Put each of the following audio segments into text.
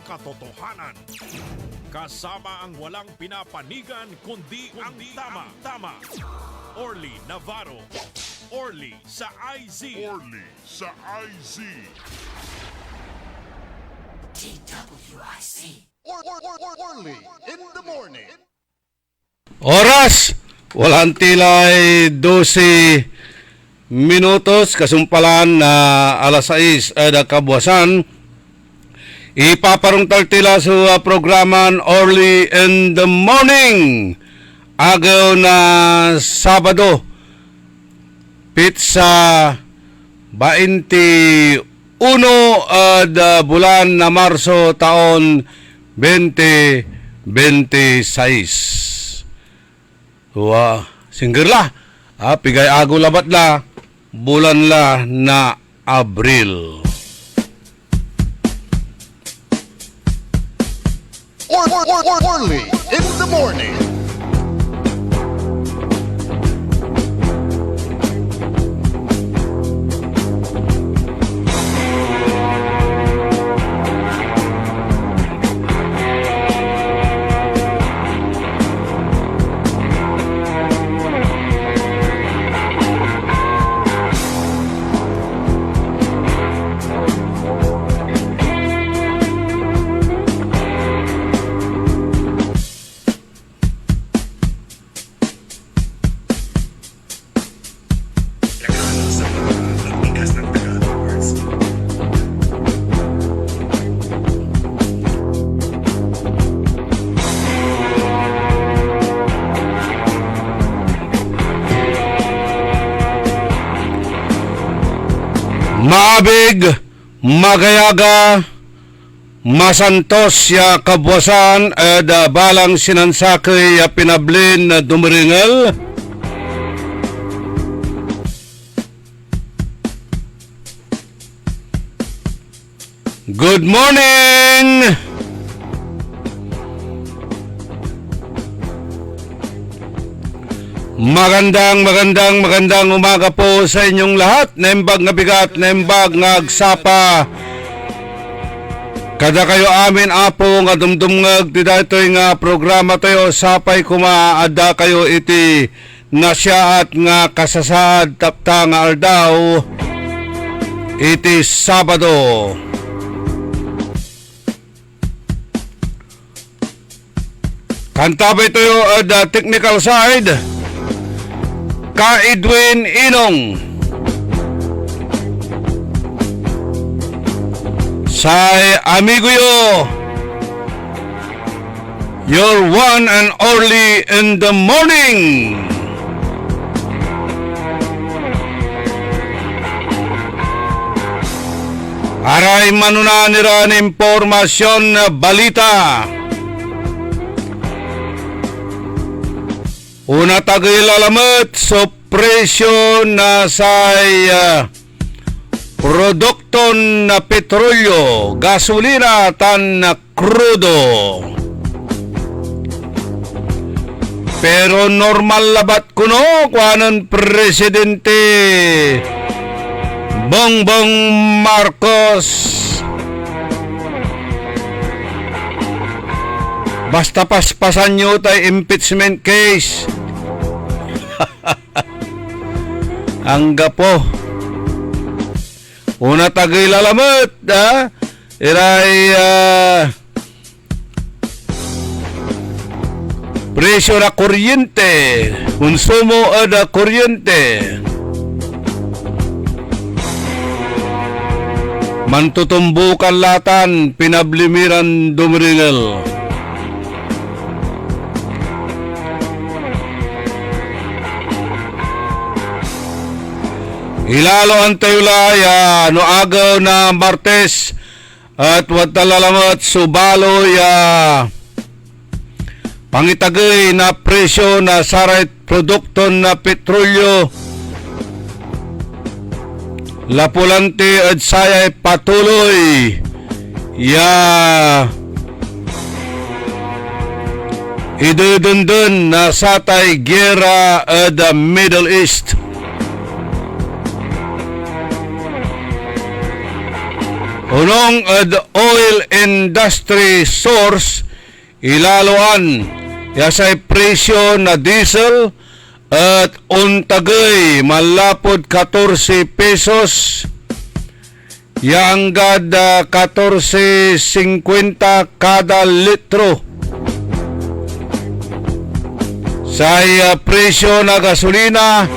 katotohanan. Kasama ang walang pinapanigan kundi ang tama. Orly Navarro. Orly sa IZ. Orly sa IZ. Orly in the morning. Oras! Walang tilay 12 minutos kasumpalan na alas 6 ada kabuasan. Ipaparungtal tila sa programan Orly in the Morning. Agaw na Sabado. Pizza 21 ada bulan na Marso taon 2026. Wah, singgir lah. Pigay ago labat la. Bulan la na Abril. Orly in the morning. Maabig, magayaga, masantos ya kabuasan ada balang sinansakay ya pinablin na dumiringal. Good morning! Magandang umaga po sa inyong lahat. Nembag nga bigat, nembag nga agsapa. Kada kayo amin apo nga dumdumngag ti daytoy nga programa tayo sapay kumaada kayo iti nasyaat nga kasasaad tapta nga aldaw iti Sabado. Kantabay tayo at technical side. Ka Edwin Inong Say amigo yo, your one and only in the morning. Aray manunaniran impormasyon na balita. Una tagay lalamat so presyo na sa produkto na petrolyo, gasolina tan na krudo. Pero normal labat kuno kuanon Presidente Bongbong Marcos. Basta paspasan nyo tayo impeachment case. Ang gapo. Una tagay lalamat, iray presyo na kuryente, konsumo ada kuryente. Mantutumbukan latan, pinablimiran dumiringal. Ilalo ang tayulaya no agaw na Martes at watalalamat subalo ya pangitagay na presyo na saray produkto na petrolyo lapulante at sayay patuloy ya idudundun na satay gera at the Middle East. Unong oil industry source ilaluan yasay presyo na diesel at untagay malapod 14 pesos yanggad 14.50 kada litro. Say presyo na gasolina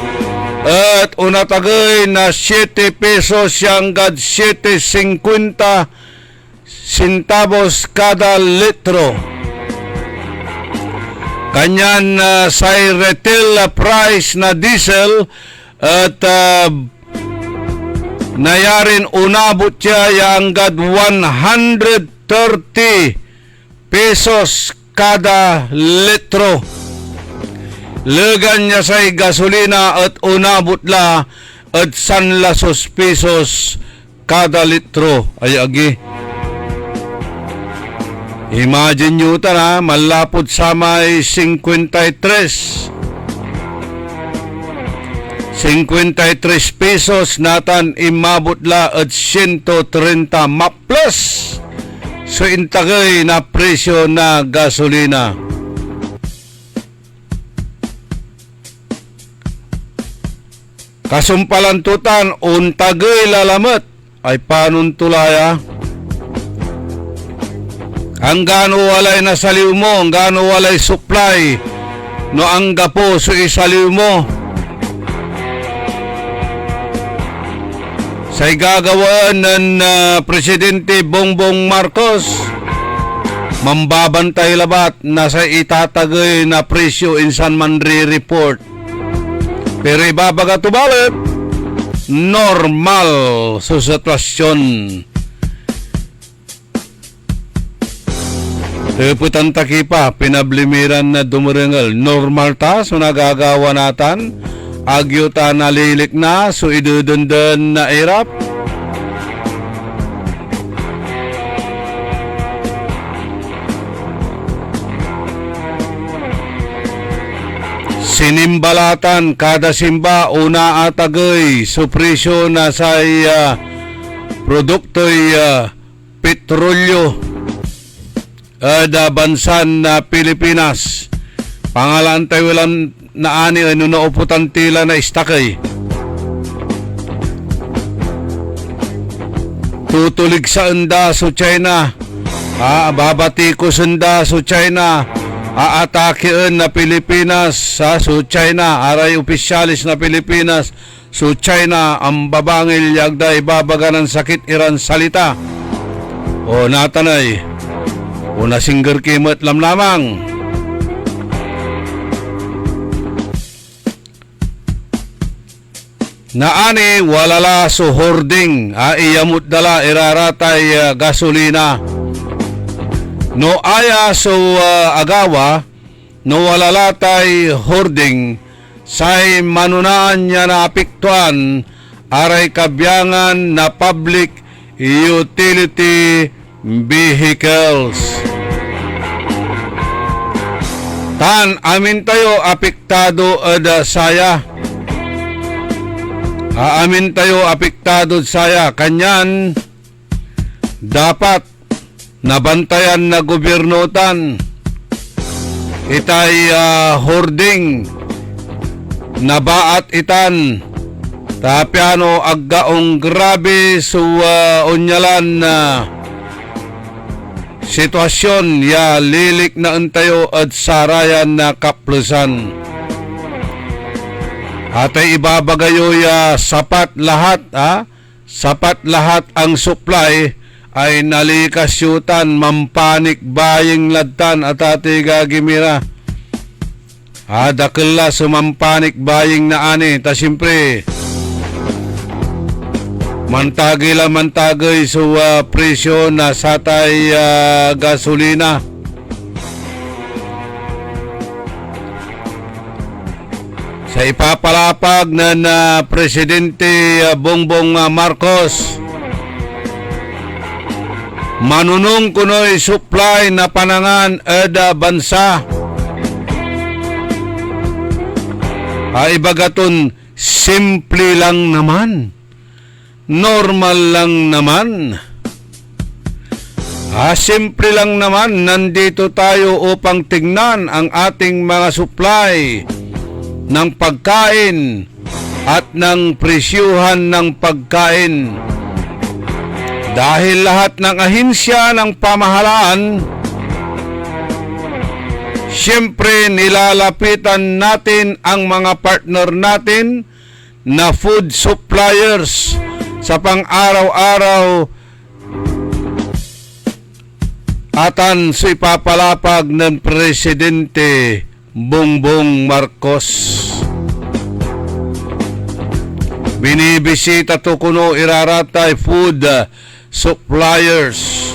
at unatagay na 7 pesos yanggad 7.50 centavos kada litro. Kanyan say retail price na diesel at nayarin unabot siya yanggad 130 pesos kada litro. Legan niya say gasolina at unabot la at 100 pesos kada litro. Ay agi. Imagine nyo ta na malapot sa may 53 pesos natan imabot la at 130 plus. So intagay na presyo na gasolina. Kasumpalantutan untagay lalamat ay panon tulaya. Ang gano walay nasaliw mo, ang gano walay supply no ang gapo so isaliw mo. Say gagawaan ng Presidente Bongbong Marcos, mambabantay labat na sa itatagay na presyo insan man report. Pero ibabaga tubalit, normal sa sitwasyon. Teputan takipa, pinablimiran na dumurengal. Normal ta, so nagagawa natan. Agyo ta nalilik na, so idudundan na irap. Sinimbalatan kada simba una atagay supresyo na sa produkto'y petrolyo da bansan na Pilipinas. Pangalan tayo lang na ani ano na uputan tila na istakay. Tutulig sa anda so China. Babati ko sa anda so China. Aatakean na Pilipinas sa so China, aray opisyalis na Pilipinas so China ang babangil yagda ibabaga ng sakit iran salita o natanay o nasingger kimot lamlamang naani walala so hoarding iyamut dala iraratay gasolina. No aya so agawa, no walalatay hoarding, say manunaan niya na apektuan, aray kabyangan na public utility vehicles. Tan amin tayo apektado ada saya. Amin tayo apektado saya. Kanyan, dapat nabantayan na gobyernotan itay hoarding nabaat itan tapiano aggaong grabe so unyalan na sitwasyon ya lilik na untayo at sarayan na kaplusan atay ibabagayo ya sapat lahat sapat lahat ang supply ay nalikasyutan mampanik baying ladtan at ati gagimira dakila sumampanik baying na ani ta siyempre mantagay so presyo na satay gasolina sa ipapalapag na Presidente Bongbong Marcos. Manunong kuno'y supply na panangan eda bansa. Ibagaton, simple lang naman. Normal lang naman. Simple lang naman, nandito tayo upang tingnan ang ating mga supply ng pagkain at ng presyuhan ng pagkain. Dahil lahat ng ahensya ng pamahalaan, siyempre nilalapitan natin ang mga partner natin na food suppliers sa pang-araw-araw atan sa ipapalapag ng Presidente Bongbong Marcos. Binibisita to kuno iraratay food suppliers.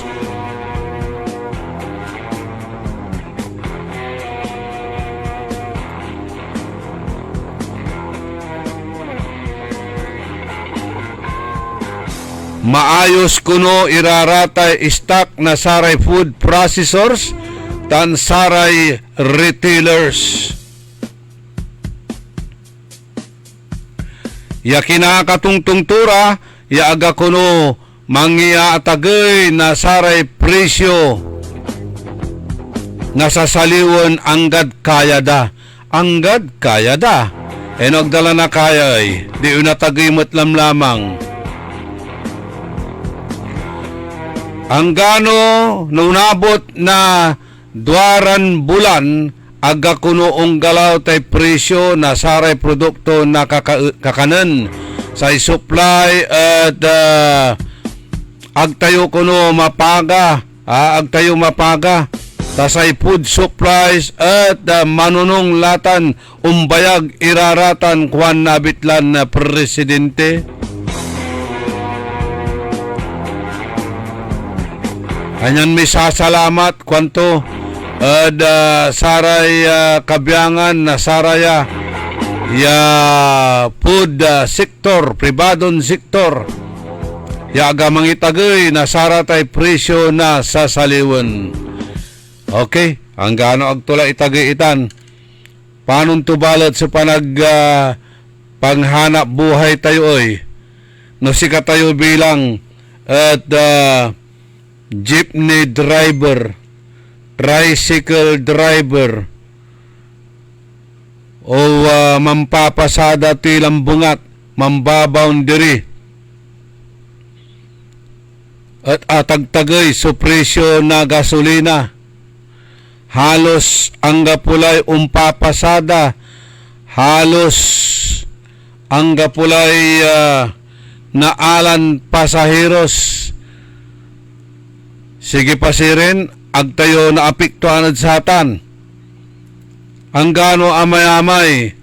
Maayos kuno iraratay stock na saray food processors tan saray retailers. Ya kinakatungtungtura, ya aga kuno mangia atagay na saray presyo nasasaliwan anggad kayada. Anggad kayada. Enogdala na kayay, di unatagay matlam lamang. Ang gano nunabot na duaran bulan aga kuno ang galaw tay presyo na saray produkto na kakanan sa supply at agtayo kuno mapaga agtayo mapaga tasay food supplies at manunong latan umbayag iraratan kuan nabitlan na presidente. Anyan may sasalamat kwanto at saray kabyangan na saraya ya food sector, pribadon sektor ya aga mangitagay na saratay presyo na sasaliwan. Okay, ang gaano agtula itagay itan panon tubalad sa panghanap buhay tayo oy no sika tayo bilang at jeepney driver, tricycle driver, o mampapasada tilang bungat, mambaboundary, at atagtagay sa presyo na gasolina. Halos ang gapulay umpapasada, halos ang gapulay naalan pasaheros. Sige pa sirin, agtayo na apiktuanad sa atan. Ang gano amay-amay,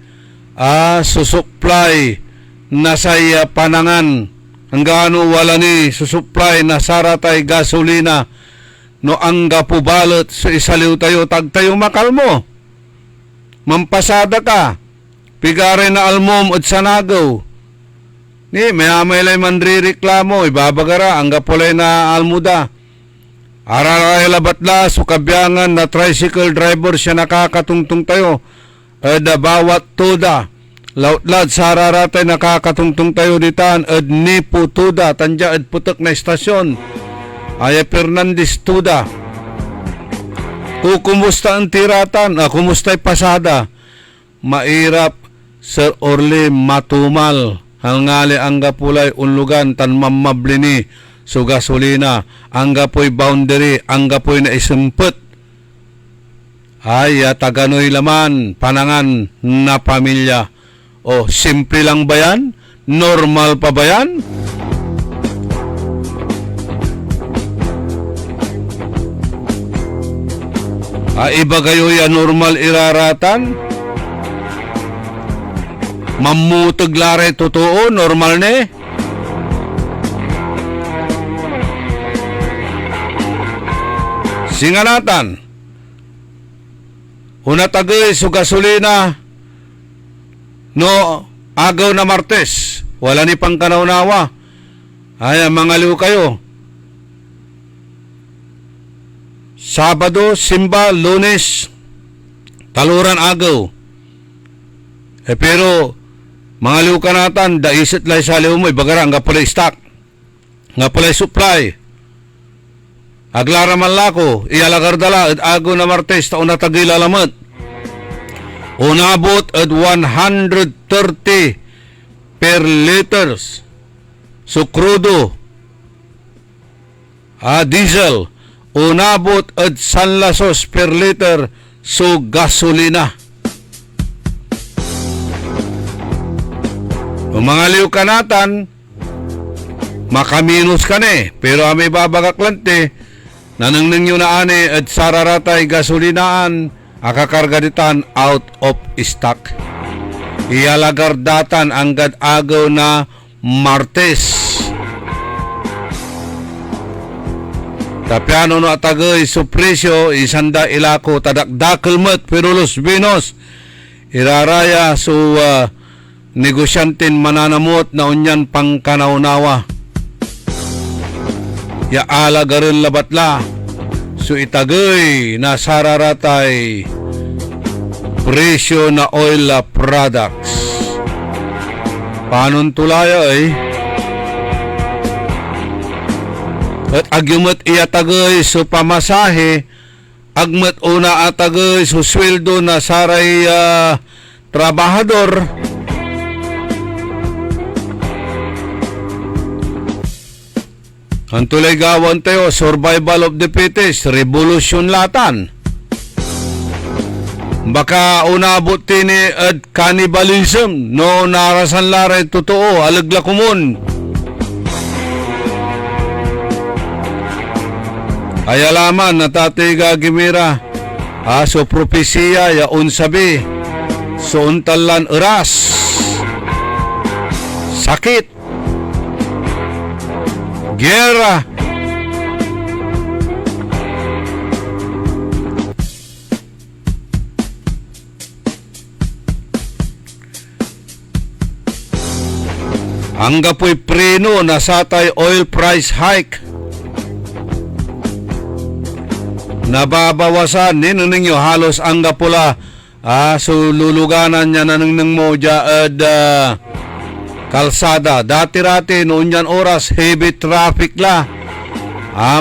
susupply na say panangan. Ang gano wala ni susupply na saratay gasolina. No ang gapubalot sa isaliw tayo, tagtayo makalmo. Mampasada ka. Pigare na almom at sanagaw. Ni, may lay mandri-reklamo, ibabagara, ang gapulay na almuda. Araray labatla so kabyangan na tricycle driver siya nakakatungtung tayo bawat tuda lautlad sa araratay nakakatungtung tayo ditan nipo tuda tanja putok na istasyon ay Fernandez tuda kumusta ang tiratan kumusta'y pasada mairap Sir Orly matumal hangali ang gapulay unlugan tan mamablini so gasolina, ang gapoy boundary, ang gapoy na isumput. Ay, taganoy laman, panangan na pamilya. O, simple lang ba yan? Normal pa ba yan? Iba kayo yan normal iraratan? Mamutag lare totoo, normal ne? Singanatan, unatagay so gasolina no agaw na Martes, wala ni pangkanawnawa. Ay, mangaliw kayo. Sabado, simba, Lunes, taluran agaw. Pero mangaliw ka natan, daisit lay saliw mo, ibagara, nga pala stock, nga pala supply. Aglara man lako, ialagardala at ago na Martes taon na tagilalamat. Unabot at 130 per liters. So crudo, diesel, unabot at sanlasos per liter. So gasolina. Kung mga liw kanatan, makaminos ka na pero may babagaklante, nanangning yun na ane at sararatay gasolinaan, akakargaditan out of stock. Ialagardatan ang gad-agaw na Martes. Tapiano no atagay so presyo, isanda ilako tadakdakelmet pero los binos. Iraraya so negosyantin mananamot na unyan pangkanaunawa. Ya alagarin labatla. So itagay na sararatay presyo na oil products. Panon tulaya at agyumat iatagay so pamasahe, agmat una atagay so sweldo na saray trabahador. Ang tulay gawan tayo, survival of the fittest, revolution latan. Baka unabot tini at cannibalism, no narasan laray totoo, alagla kumon. Ay alaman na tatay gagimira, so propesya yaon sabi, so untalan eras, sakit, gera, ang gapoy preno na satay oil price hike. Nababawasan ninyo halos ang gapula. So luluganan niya nanang mo dyan kalsada. Dati-rati noon yan oras heavy traffic la.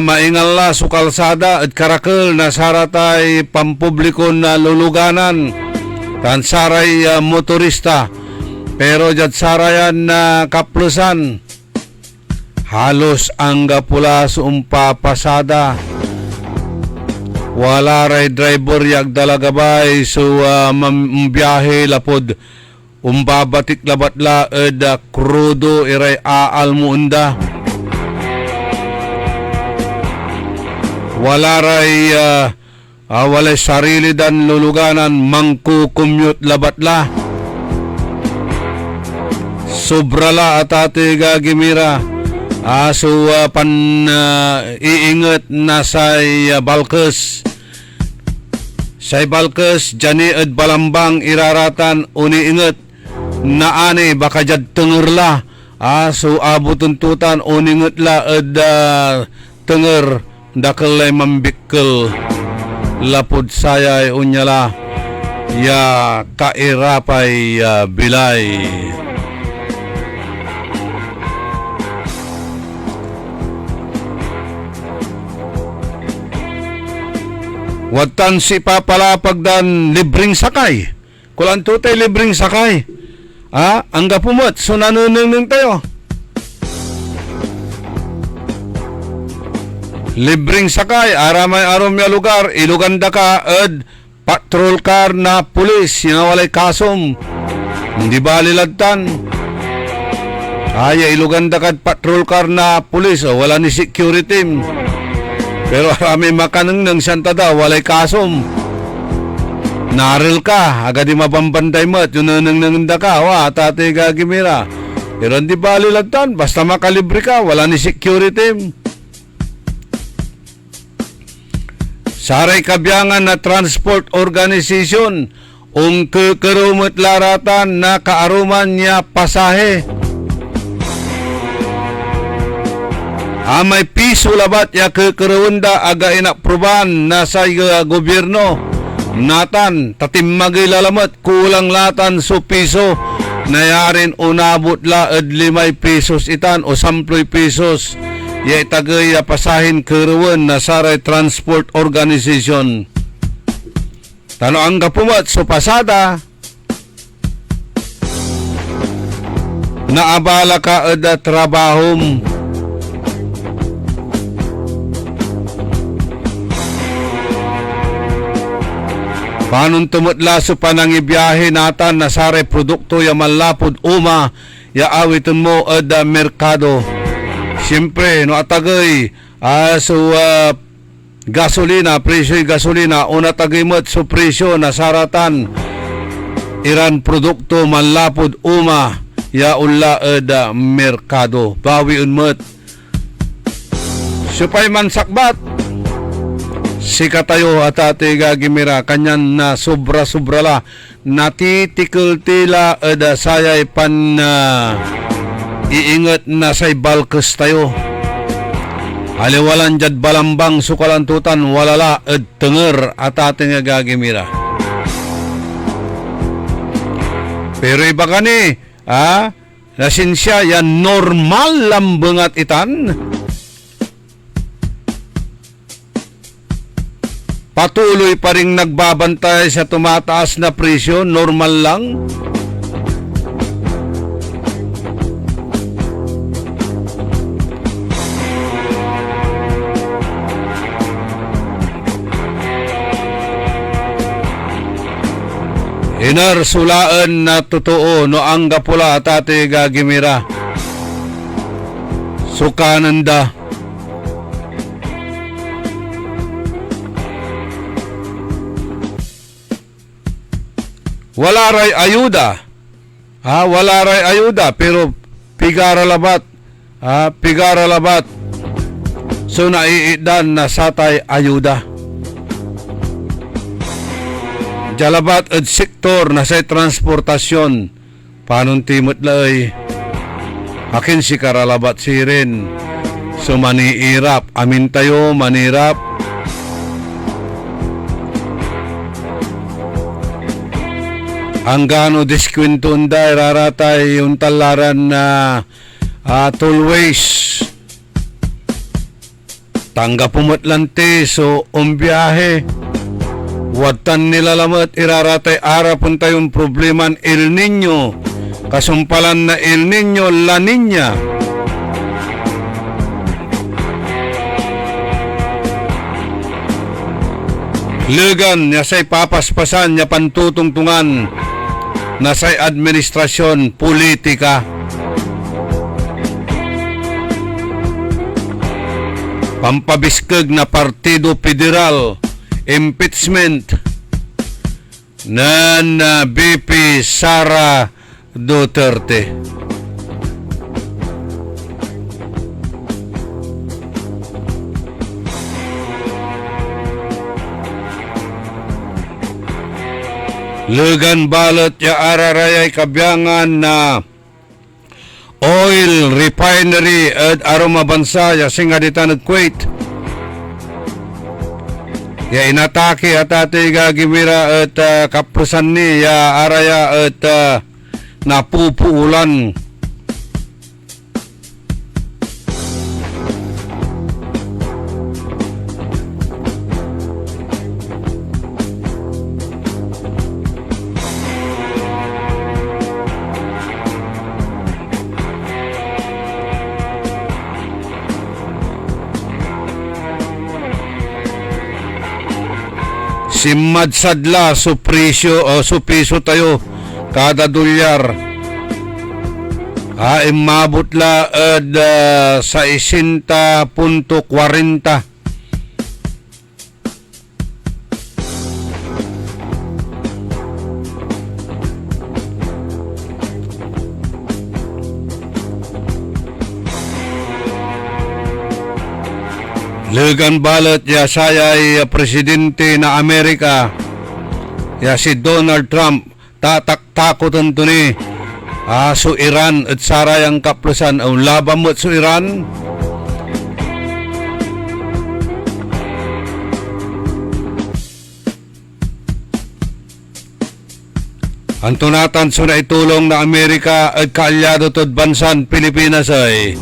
Maingal la so kalsada at karakal na saratay pampubliko na luluganan. Tansaray motorista. Pero dyan sarayan na kaplusan. Halos ang gapula sumpa pasada. Wala ray driver yag dalagabay so mambiyahe lapod umbabatik labatla eda krudo iray aal muunda. Wala ray walay sarili dan luluganan mangku commute labatla. Sobrala atate gagimira. So iingat na say Balkes. Say Balkes, jani at balambang iraratan uniingat na ani baka jad tengerla. So abutuntutan uningat la at tenger dakelay mambikkel lapod sayay unyala ya kairapay bilay. Watan si papalapag dan libreng sakay. Kulan tutay libreng sakay. Ang gapumot, so nanunung tayo. Libreng sakay, aramay arom ya lugar, iluganda ka ed patrol car na pulis, walay kasom. Hindi balilagtan. Iluganda ka patrol car na pulis, wala ni security. Pero kami makanang ng santada, walay kasom. Naril ka, agad di mabambanday mo at yun nangda ka, tatay gagimira. Pero hindi balilagtan, basta makalibre ka, wala ni security. Saray kabyangan na transport organization, karumot laratan na kaaruman niya pasahe. May piso labat ya kekerunda aga inapruban na sa gobyerno. Natan, tatimagay lalamat, kulang latan so piso. Nayarin unabot la ed 5 pesos itan o 10 pesos. ya itagay pasahin kerewen na saray transport organization. Tano ang gapumat so pasada naabala ka eda trabahom. Panon tumutla so panangibiyahe natan na sare produkto ya malapod uma ya awiton mo eda merkado. Siyempre no atagay gasolina, presyo gasolina una tagimot so presyo na saratan iran produkto malapod uma ya ulla eda merkado. Bawi unmet supay man sakbat sika tayo at ate gagimira kanyan na sobra-sobra la natitikil tila eda sayay pan iingat na say balkes tayo aliwalan jad balambang sukalantutan walala ed tenger at ate nga gagimira. Pero iba kani nasinsya yan normal lambangat itan patuloy pa rin nagbabantay sa tumataas na presyo, normal lang. Inarsulaan na totoo no ang gapula at ate gagimira. Sukananda. Wala ray ayuda. Wala ray ayuda pero pigara labat. Pigara labat. So naiidan na satay ayuda. Jalabat ed sektor na say transportasyon. Panon timot lay. Akin si karalabat sirin. So maniirap. Amin tayo manirap. Ang gano diskwintunda iraratay yung talaran na tollways tanggap pumatlante so umbiyahe watan nila lamat iraratay arapon tayong probleman El Nino kasumpalan na El Nino La Niña. Legan ya say papaspasan ya pantutungtungan na say administrasyon politika. Pampabiskeg na Partido Federal impeachment na BP Sara Duterte. Legan balot ya ararayay kabyangan na oil refinery at aroma bansa ya singaditan at Kuwait. Ya inatake at ate gagimira at kapusan ni ya araya at napupuulan. Simad sadla so presyo o so piso tayo kada dolyar. Imabot la sa 60.40. Legan balot ya sayay presidente na Amerika ya si Donald Trump tataktakotan to ni so Iran at sarayang kaplasan o laban mo so Iran. Ang tunatan so na itulong na Amerika at kaalyado tod bansan Pilipinas ay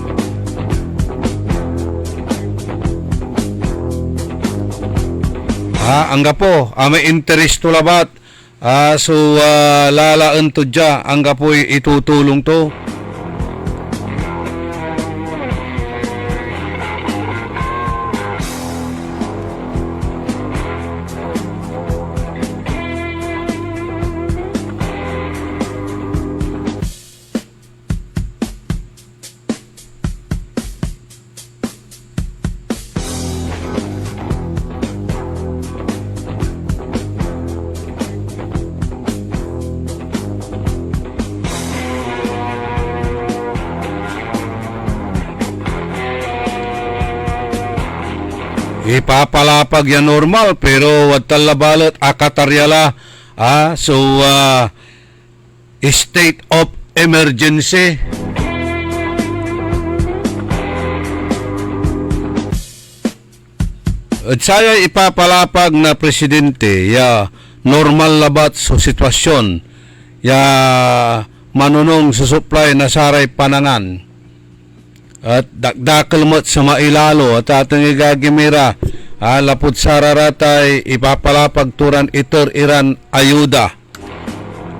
Angga po, may interest to labat. So lalaan to dya, angga po itutulong to. Ipapalapag yan normal pero wad talabalot akataryala so state of emergency. At saya ipapalapag na presidente ya normal labat so sitwasyon ya manunong sa supply na saray panangan. At dakdakelmot sa mailalo at atong igagimira lapot sararatay ipapalapag turan itor iran ayuda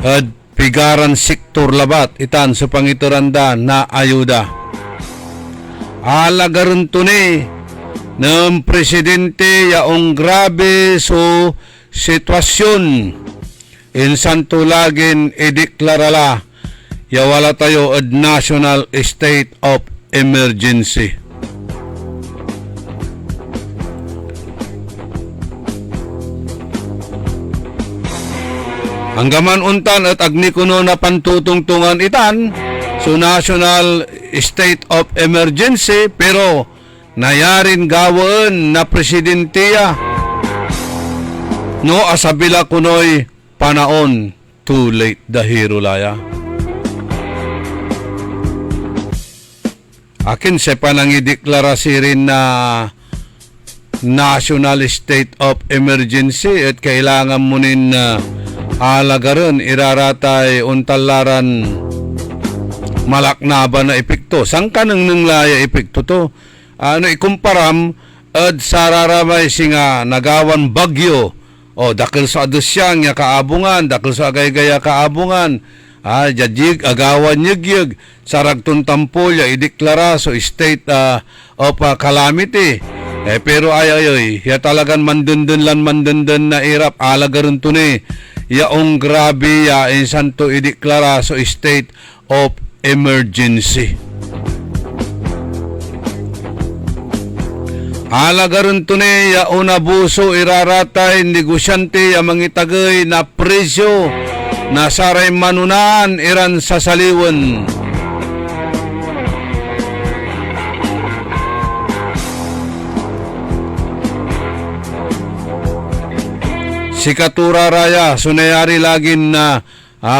at pigaran sektor labat itan sa pangituranda na ayuda. Alagaron to ni ng presidente yaong grabe so sitwasyon insan tulagin ideklarala ya wala tayo ad national state of emergency. Hanggaman untan at agni kuno na pantutungtungan itan so national state of emergency pero nayarin gawon na presidentiya no asabila kunoy panaon too late dahiro laya. Akin sa panangideklarasi rin na national state of emergency at kailangan mo nin alagaran iraratay untalaran malaknaban na epekto. Sang ka nang laya epekto to? Ikumparam at sararamay singa nagawan bagyo o dakil sa adusyang ya kaabungan, dakil sa agay-gaya kaabungan. Jajig agawan nyegyeg saragtun tampol ya ideklara so state of calamity pero ay ya talagan mandundun na irap alagaran tunay yaong grabe ya insan to ideklara so state of emergency. Alagaran tunay ya unabuso iraratay negosyante ya mangitagay na presyo nasaray manunan iran sa saliwan. Si Katura Raya sunayari lagin na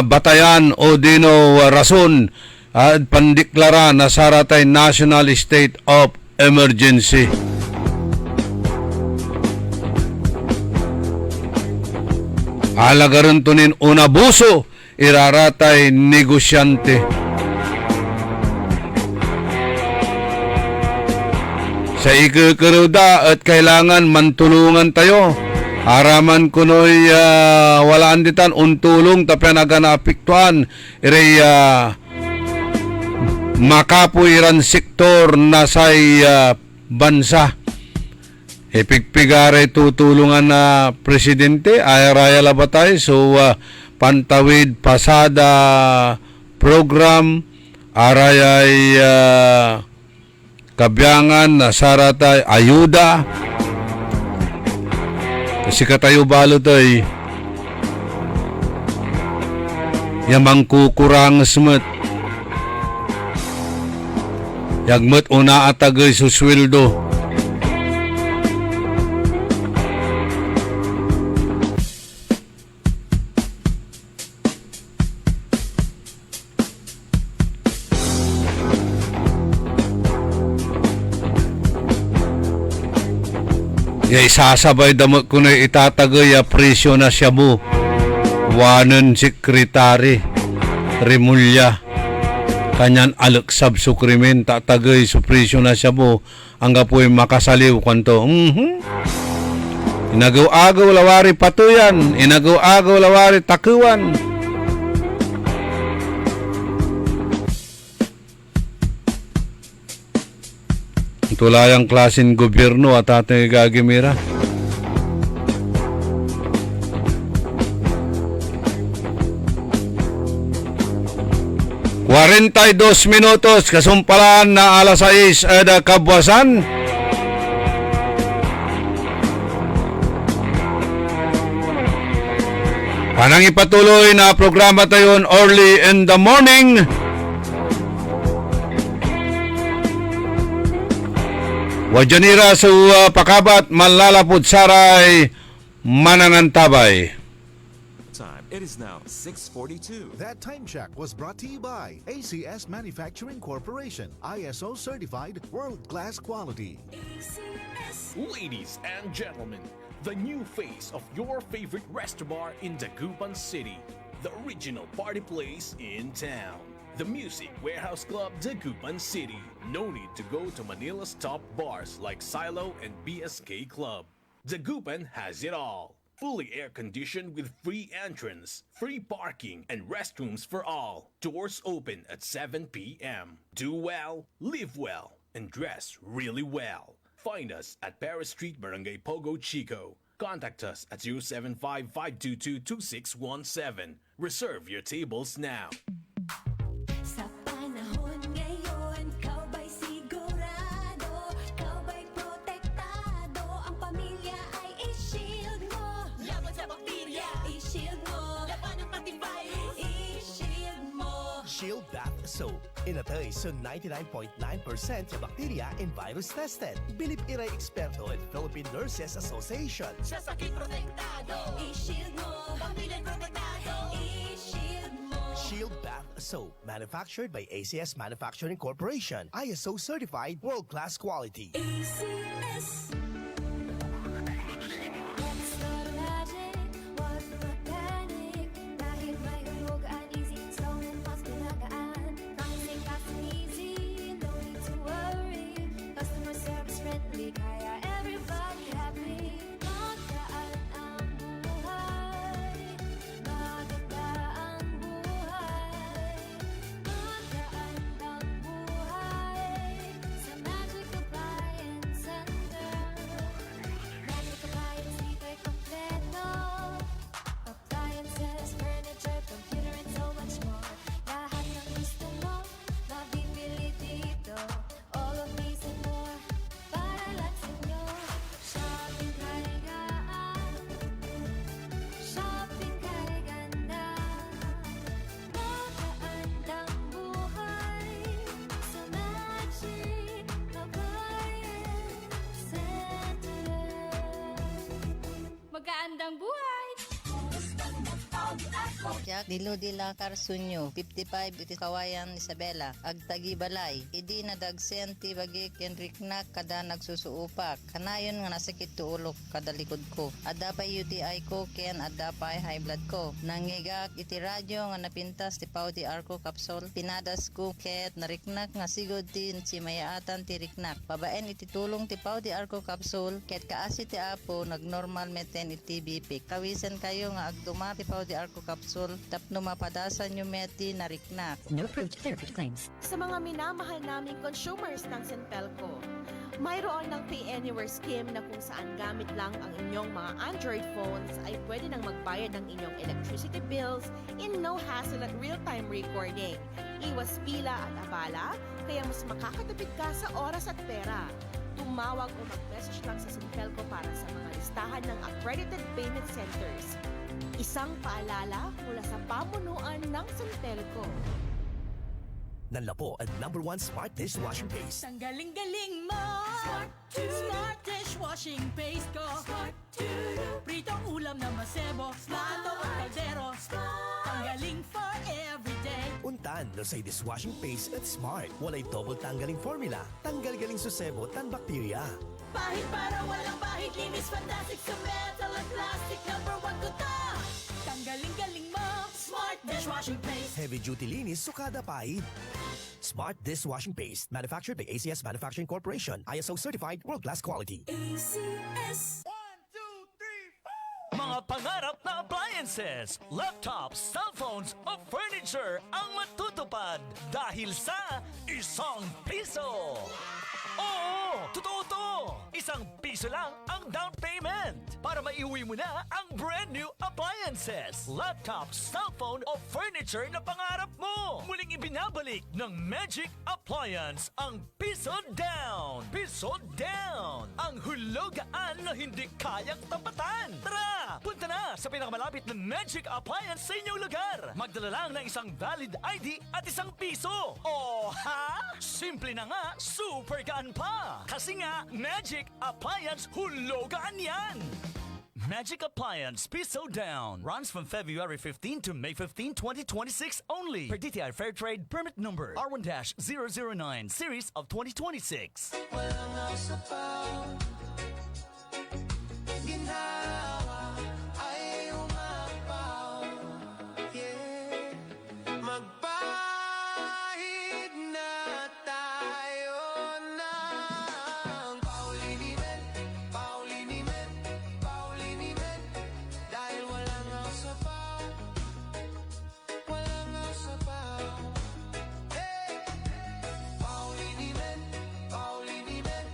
batayan o dino rason at pandeklara na saratay national state of emergency. Alagaran tunin unabuso iraratay negosyante. Sa ikakaruda at kailangan mantulungan tayo. Araman kunoy walaan ditan untulong tapyan aga na apektuan iray makapuiran sektor na say bansa. Ipigpigare tutulungan na presidente ayaraya labatay so pantawid pasada program arayay kabyangan na saratay ayuda kasi katayo balo tay yamang kukurang smut yagmet una atagay so sweldo. Isasabay damot ko na itatagay presyo na siya mo. Wanan sekretary Remulya kanyan alaksab sukrimen tatagay su presyo na siya mo. Ang gapoy makasaliw kanto. Inagaw-agaw lawari patuyan, inagaw-agaw lawari takuan. Tulayang klasin gobyerno at ating gagimira. Dos minutos kasumpalan na alas 6 ada kabwasan. Panang ipatuloy na programa tayo early in the morning. Wajanira sa pakabat malalapod saray mananantabay. Time. It is now 6:42. That time check was brought to you by ACS Manufacturing Corporation, ISO certified world-class quality. Ladies and gentlemen, the new face of your favorite restaurant in Dagupan City, the original party place in town. The Music Warehouse Club Dagupan City. No need to go to Manila's top bars like Silo and BSK Club. Dagupan has it all. Fully air-conditioned with free entrance, free parking, and restrooms for all. Doors open at 7 p.m. Do well, live well, and dress really well. Find us at Paris Street, Barangay Pogo, Chico. Contact us at 075-522-2617. Reserve your tables now. Sa panahon ngayon, ikaw ba'y sigurado? Ikaw ba'y protektado? Ang pamilya ay i-shield mo. Laban sa bakterya, i-shield mo. Laban ng antivirus, i-shield mo. Shield Bath Soap. Inatay sa 99.9% sa bacteria and virus tested. Bilib Iray Eksperto at Philippine Nurses Association. Sa sakit protektado, i-shield mo. Pamilya protektado, i-shield mo. Shield Bath Soap. Manufactured by ACS Manufacturing Corporation. ISO certified world-class quality. ACS. Let's start a magic, wag mag-panic. Dahil may hulog ang easy, slow and fast pinagaan. Promising fast and easy, no need to worry. Customer service friendly, kaya everybody happy. Magaan ang buhay, maganda ang buhay. Magaan ang buhay sa Magic Appliance Center. Magic Appliance, dito'y kompleto. Appliances, furniture, computer, and so much more. Lahat ng gusto mo, mabibili dito. All of these and more, para lang sa'yo. Shopping kay gaan, shopping kay ganda. Magaan ang buhay sa Magic Appliance Center. Magandang buhay! Jack Diludila Carsunyo 55 iti Kawayan Isabela Agtagi Balay idi nadagsen ti bagi kenriknak kada nagsusuupak kanayon nga nasakit tuulok kada likod ko adapay UTI ko ken adapay high blood ko nangigak iti radyo nga napintas ti Pau di Arco Capsule pinadas ko ket nariknak nga sigod tin si mayaatan ti riknak babaen iti tulong ti Pau di Arco Capsule ket kaasi ti apo nagnormal meten iti BP kawisan kayo nga agduma ti Pau di Arco Capsule tapno mapadasan yung meti na riknak. No approved therapy claims. Sa mga minamahal naming consumers ng Sintelco, mayroon ng Pay Anywhere scheme na kung saan gamit lang ang inyong mga Android phones ay pwede nang magbayad ng inyong electricity bills in no hassle at real-time recording. Iwas pila at abala, kaya mas makakatipid ka sa oras at pera. Tumawag o mag-message lang sa Sintelco para sa mga listahan ng accredited payment centers. Isang paalala mula sa pamunuan ng Sintelco. Nanlapo at #1 Smart Dishwashing Paste. Ang galing-galing mo! Smart dishwashing paste ko! Pritong ulam na masebo, plato at kaldero. Ang galing for everyday. Untan no say dishwashing paste at Smart. Walay double tanggaling formula. Tanggal-galing susebo tan bakterya. Pahit para walang pahit, linis fantastic sa metal at plastic. #1 ko to! Tanggaling-galing mo! Smart dishwashing paste. Heavy duty linis sukada pahid. Smart Dishwashing Paste. Manufactured by ACS Manufacturing Corporation. ISO certified world-class quality. ACS. 1, 2, 3. Mga pangarap na appliances, laptops, cellphones o furniture ang matutupad dahil sa ₱1. Oo, totoo to! ₱1 lang ang down payment para maiuwi mo na ang brand new appliances, laptop, cellphone o furniture na pangarap mo. Muling ibinabalik ng Magic Appliance ang piso down. Piso down! Ang hulugaan na hindi kayang tapatan. Tara! Punta na sa pinakamalapit na Magic Appliance sa inyong lugar. Magdala lang ng isang valid ID at ₱1. O ha? Simple na nga, super gaan pa. Kasi nga, Magic Appliance hulugaan yan. Magic Appliance Piso Down runs from February 15 to May 15, 2026 only. Per DTI Fair Trade Permit Number R1-009 Series of 2026. Walang sapaw, ginawa ay umapaw. Yeah. Magpahid na tayo ng Paulinimen, Paulinimen, Paulinimen. Dahil walang sapaw, walang sapaw. Hey! Paulinimen, Paulinimen,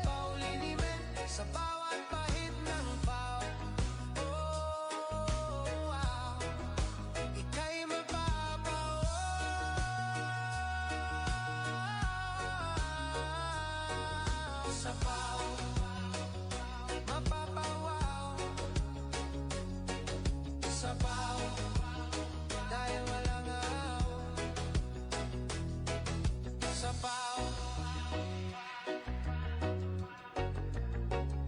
Paulinimen. Sa bawat pahid ng paw. Oh, wow. Ika'y mapapaw. Sa paw. Mapapawaw. Sa paw. Dahil walang aw. Sa paw.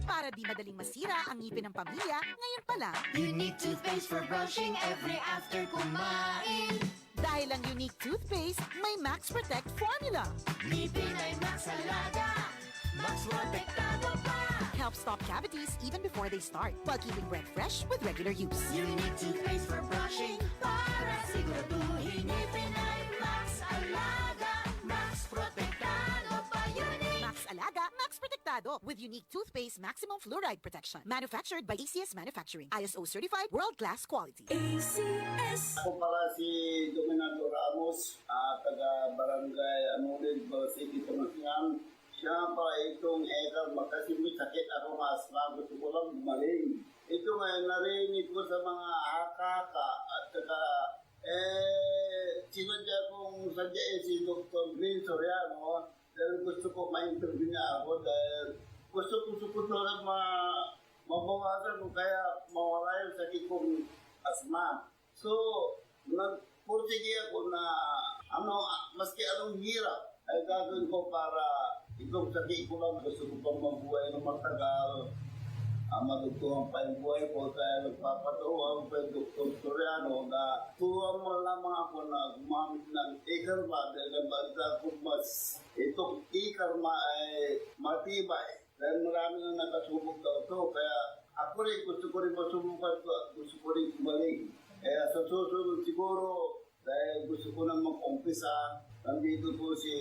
Para di madaling masira ang ngipin ng pamilya, ngayon pa lang, Unique toothpaste for brushing every after kumain. dahil ang unique toothpaste may Max Protect formula. Ngipin ay Max Alaga, Max Protektado pa. Helps stop cavities even before they start, while keeping breath fresh with regular use. Unique toothpaste for brushing para siguraduhin ngipin ay Max Alaga, Max Protektado pa. Unique. Max Alaga, Max Protectado with unique toothpaste maximum fluoride protection. Manufactured by ACS Manufacturing. ISO certified world-class quality. ACS. Ako pala si Dominado Ramos, taga Barangay Anulid, City, Tumasingan. Siya pa itong kasi may sakit ako masma, gusto ko lang gumaling. Ito ngayon narinig ko sa mga hakaka at saka sinadya kong sadyain si Dr. Green Soriano dahil gusto ko ma-interview niya ako dahil gusto ko lang mabawasan ko kaya mawala yung sakit kong asma. So, nagpursige ako na maski anong hirap ay gagawin ko para itong sakit ko lang. Gusto ko pang mabuhay ng matagal. Madugtungan pa yung buhay ko kaya nagpapatuwa kay Dr. Soriano na tuwa mo lamang ako na gumamit ng ikarma dahil nabagda ko mas itong ikarma ay matibay dahil marami nang nakasubok daw ito kaya ako rin gusto ko rin masubukan ko at gusto ko rin gumaling kaya sa susunod siguro dahil gusto ko nang mag-umpisa. Nandito po si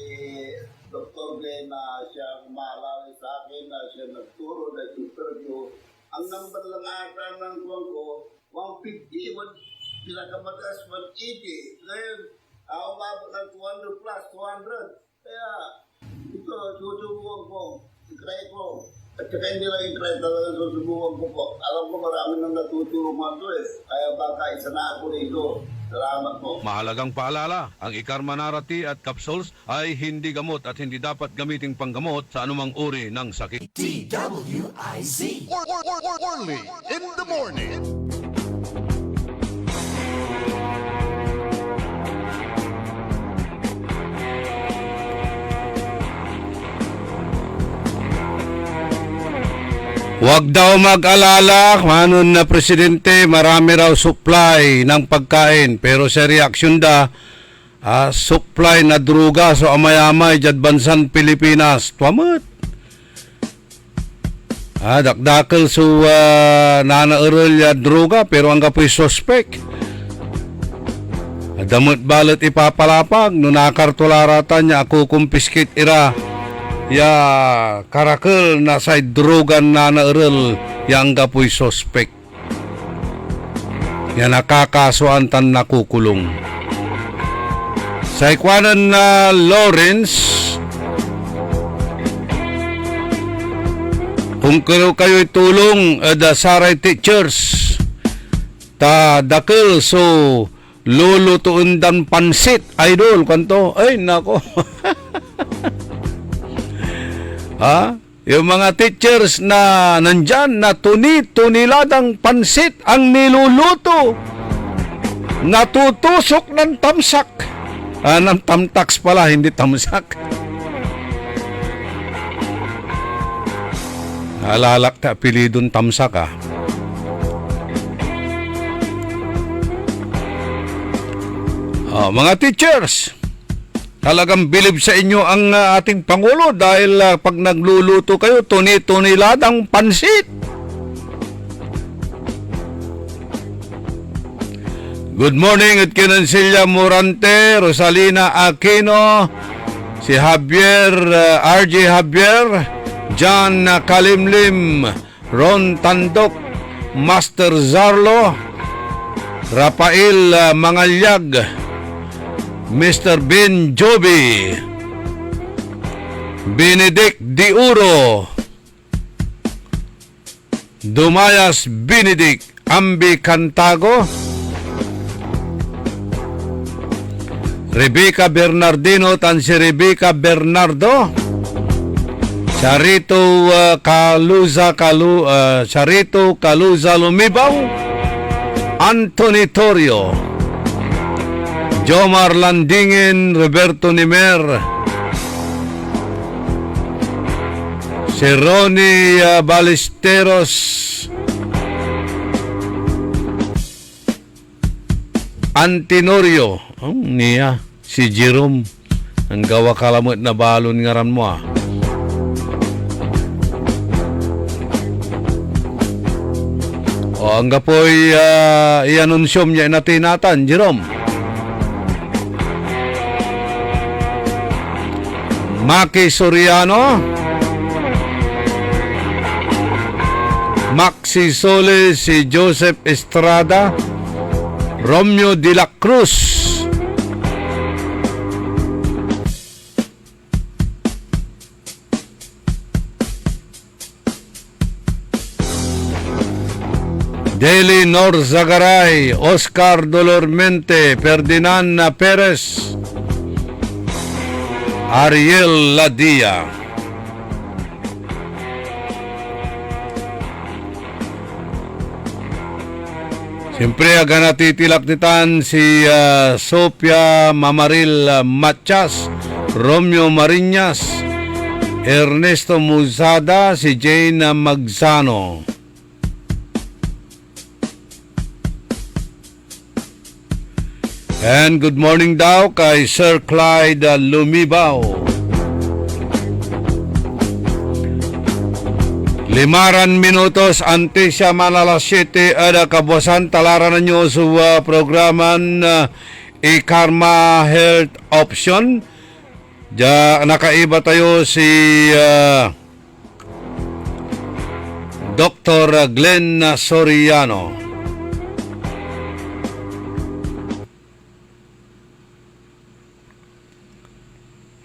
Dr. Glenn na siya umaalawi sa akin na siya nagturo na interview. Ang number lang ata ng kuwan ko, 150, pinakamataas 180. Ngayon, umabot ng 200 plus, 200. Kaya ito, susubukan ko, i-try ko. At saka hindi lang i-try talaga susubukan ko po. Alam ko marami nang natuturo mga ito eh. Kaya baka isa na ako dito. Salamat po. Mahalagang paalala, ang Ikarma Narati at capsules ay hindi gamot at hindi dapat gamiting panggamot sa anumang uri ng sakit. DWIZ. Orly in the morning. Huwag daw mag-alala, manon na presidente, marami raw supply ng pagkain. Pero sa reaksyon supply na druga so amayamay jad bansan Pilipinas. Tuamot. Dakdakal so nanaerol ya druga pero ang kapoy suspect. Damot balot ipapalapag no nakartularatan niya ako kumpiskit ira. Karakal na sa drogan na naerol yang kapoy suspect. Yan nakakasuan tan nakukulong. Sa ikwanan na Lawrence, kung kayo tulong da saray teachers ta dakil so lulutuin dan pansit idol kanto ay nako. Ha? Yung mga teachers na nandyan na tuniladang pansit ang niluluto, natutusok ng tamsak. Ng tamtax pala, hindi tamsak. Alalak ta apelidon tamsak ah. Mga teachers, talagang bilib sa inyo ang ating Pangulo dahil pag nagluluto kayo, tuniladang pansit. Good morning at Kinansilla Morante, Rosalina Aquino, si Javier, RJ Javier, John Kalimlim, Ron Tandok, Master Zarlo, Rafael Mangalyag, Mr. Ben Joby, Benedict Diuro, Dumayas Benedict, Ambi Cantago, Rebecca Bernardino tan si Rebecca Bernardo, Charito Caluza Lumibaw, Anthony Torio, Jomar Landingin, Roberto Nimer, si Ronnie Ballesteros, Antinorio, niya, si Jerome, ang gawa kalamot na balon ngaran mo ah. O ang gapoy i-anunsyom niya natinatan, Jerome. Maki Soriano, Maxi Soles, si Joseph Estrada, Romeo de la Cruz, Deli Norzagaray, Oscar Dolormente, Ferdinand Perez, Ariel Ladia. Siyempre, aga natitilak nitan si Sophia Mamaril Machas, Romeo Marinas, Ernesto Muzada, si Jane Magsano. And good morning daw kay Sir Clyde Lumibaw. Limaran minutos antes siya malalas 7 ada kabuasan talaran ninyo sa programan e-Karma Health Option. Nakaiba tayo si Dr. Glenn Soriano.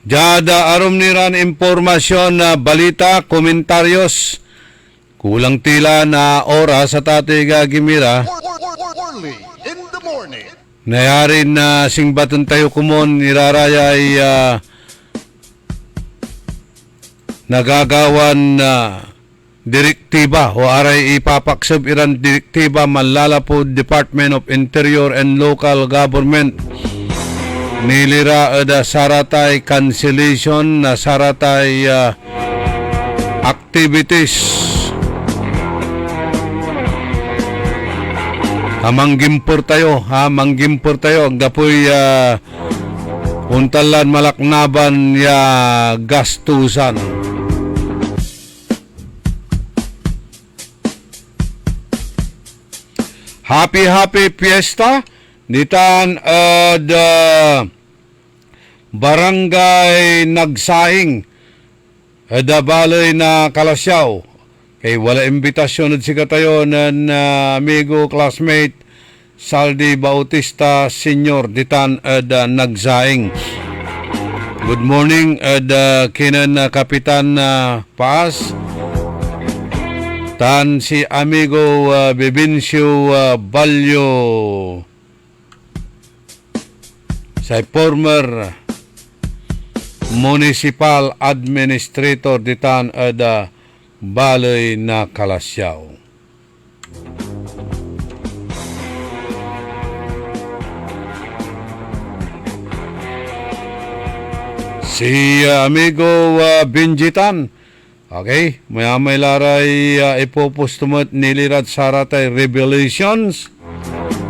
Jada arom niran impormasyon na balita, komentaryos. Kulang tila na oras sa tatay gagimira. Early in the morning. Nayarin na singbatun tayo kumon iraraya ay nagagawan na direktiba o aray ipapaksab iran direktiba manlalapod Department of Interior and Local Government. Nilira da saratay cancellation na saratay activities. Manggimpor tayo, gapoy untalan malaknaban ya gastusan. Happy fiesta nitan the barangay Nagsaing da balay na Kalasyaw. Kay wala imbitasyon at siya tayo ng amigo, classmate, Saldi Bautista Senior ditan nagsaing. Good morning kinan Kapitan Paas. Tan si amigo Bibincio Balyo. Sa former municipal administrator ditan Balay na Kalasyaw. Si amigo Binjitan. Okay, may laray ipopostumat nilirad saratay Revelations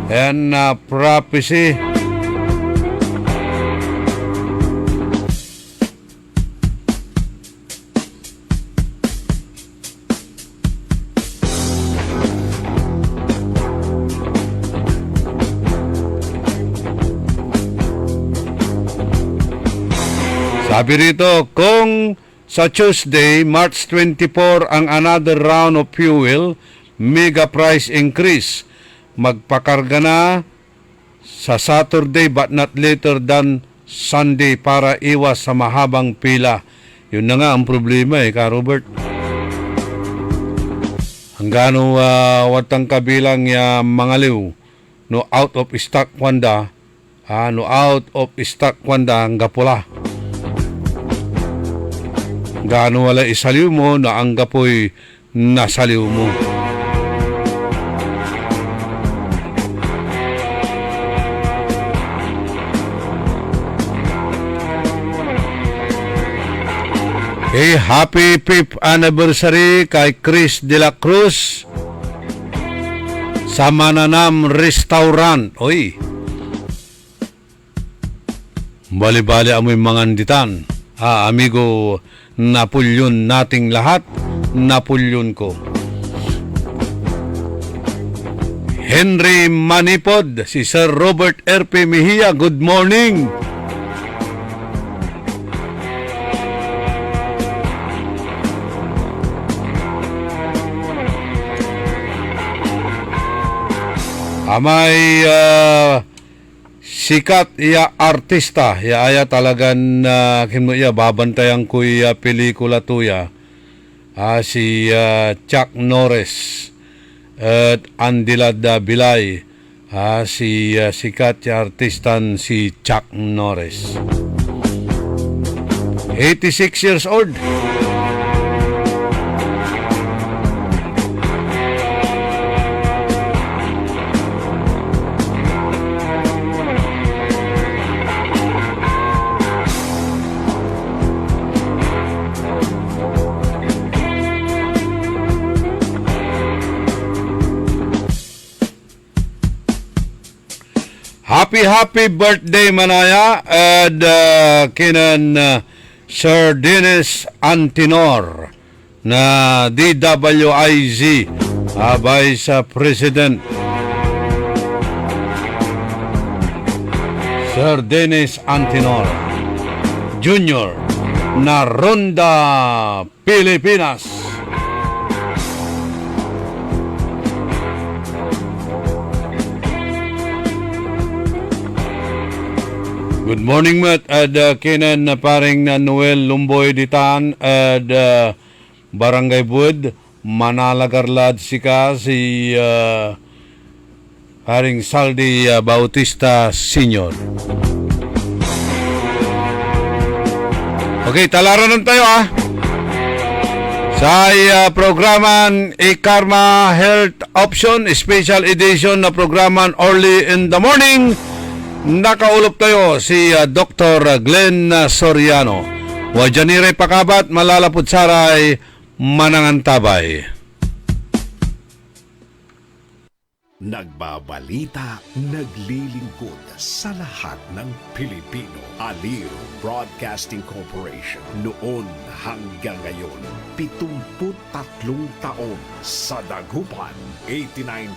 and Prophecy. Sabi rito, kung sa Tuesday, March 24 ang another round of fuel, mega price increase, magpakarga na sa Saturday but not later than Sunday para iwas sa mahabang pila. Yun na nga ang problema Ka Robert. Hanggang watang kabilang mangaliw, no out of stock kwanda, no out of stock kwanda hangga pula. Gaano wala isaliw mo na ang gapoy nasaliw mo. Okay, happy 5th anniversary kay Chris De La Cruz sa Mananam Restaurant. Oy, bali-bali amoy manganditan. Amigo Napulyon nating lahat, Napulyon ko. Henry Manipod, si Sir Robert R.P. Mejia, good morning. Amay sikat artista aya talagan babantayan ko pelikula tuya si Chuck Norris at Andilad Bilay si sikat artistan si Chuck Norris, 86 years old. Happy birthday manaya at kinan Sir Dennis Antinor na DWIZ Vice President Sir Dennis Antinor Jr. na Ronda Pilipinas. Good morning, Matt. At kinan na paring na Noel Lumboy ditan at Barangay Bud, Manalagarlad sika si paring Saldi Bautista Senior. Okay, talaranan tayo sa programan Karma Health Option Special Edition na programan Early in the Morning. Nakaulop tayo si Dr. Glenn Soriano. Wajanire pakabat malalapod saray manangantabay. Nagbabalita, naglilingkod sa lahat ng Pilipino. Aliw Broadcasting Corporation. Noon hanggang ngayon, 73 taon sa Dagupan, 89.